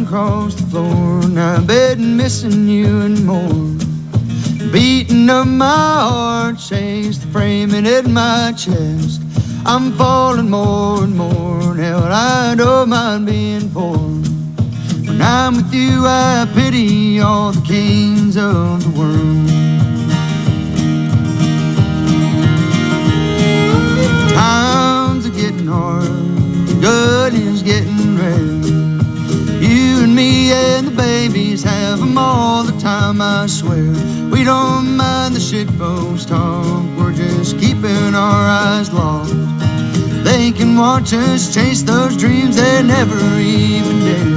across the floor. Now I'm betting missing you and more. Beating of my heart shakes the framing in my chest. I'm falling more and more now, and I don't mind being poor. When I'm with you, I pity all the kings of the world. Times are getting hard, the gut is getting red. You and me and the babies have them all the time, I swear. We don't mind the shit folks talk, we're just keeping our eyes lost. They can watch us chase those dreams they never even dared.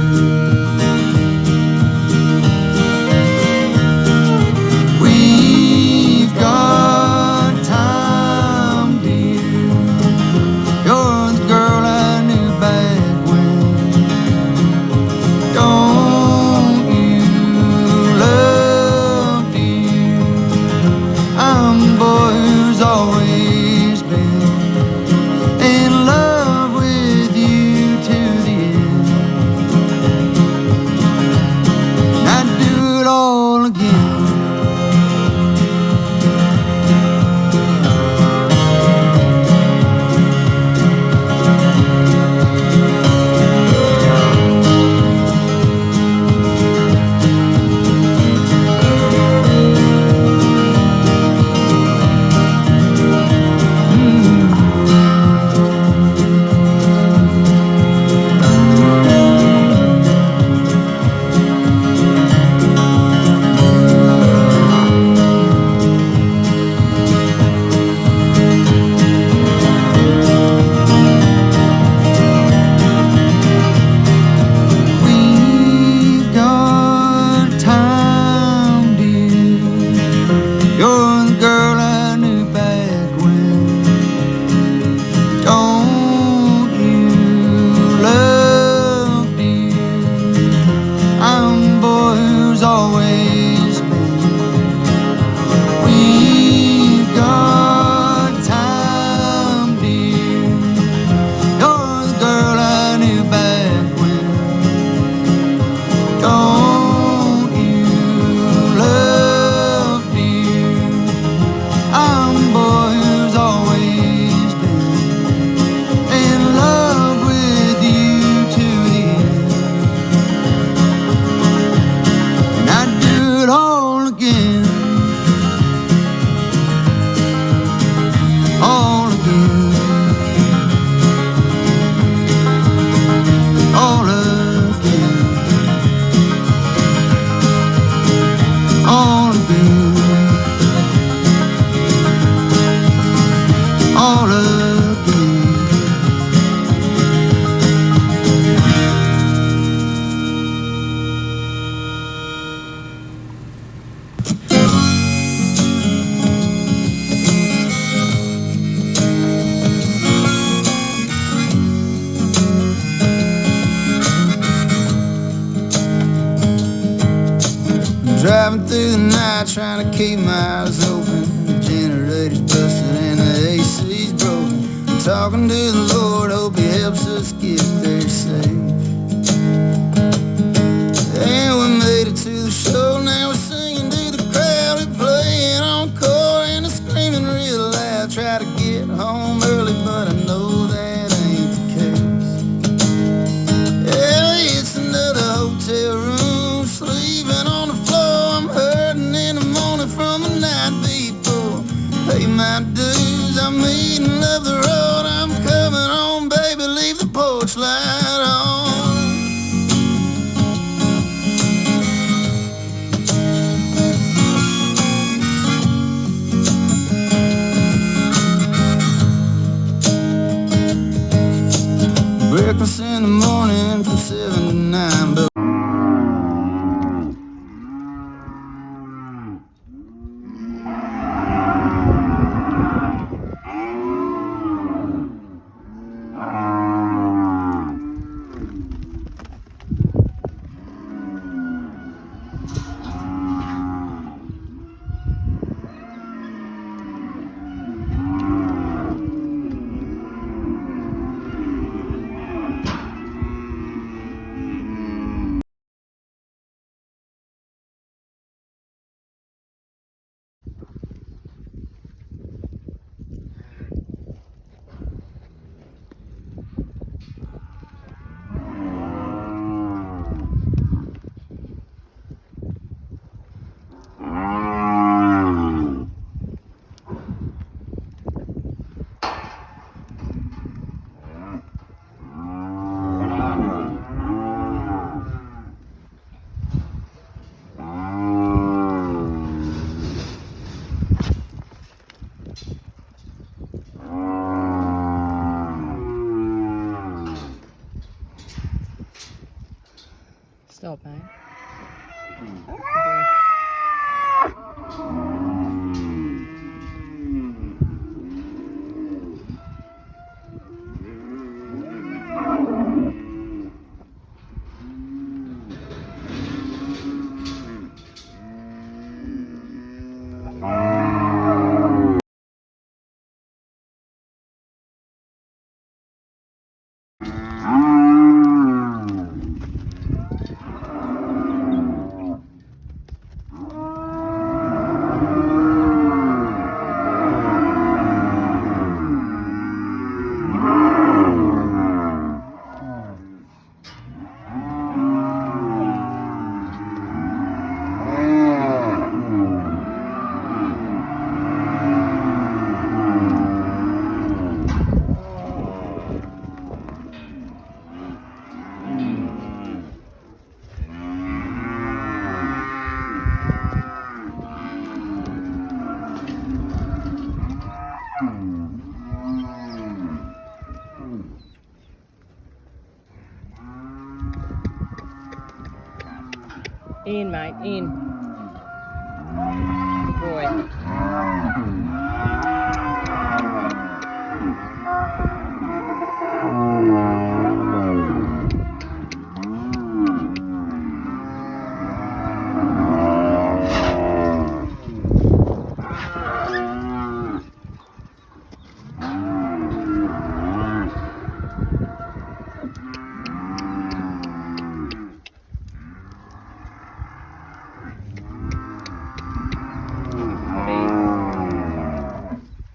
We've got time, dear. You're the girl I knew back when. Don't you love, dear? I'm the boy who's always been in love with you to the end. And I'd do it all again. Driving through the night trying to keep my eyes open. The generator's busted and the AC's broken. I'm talking to the Lord, hope He helps us get there safe. And we made it to the show, now we're singing to the crowd. We're playing encore and they're screaming real loud. Try to get home early, but I know that ain't the case. Yeah, it's another hotel room, sleeping on the floor. I'm hurting in the morning from the night before. Pay my dues, I'm eating up the road. I'm coming home, baby, leave the porch light on. Breakfast in the morning from 7 to 9, but Stop, mate. In, mate, in. Boy.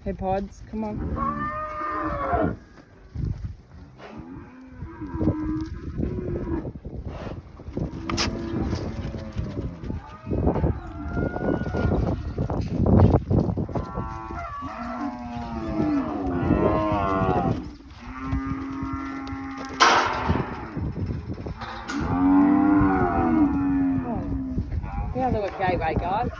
Hey, Pods, come on. Yeah, look at gateway, guys.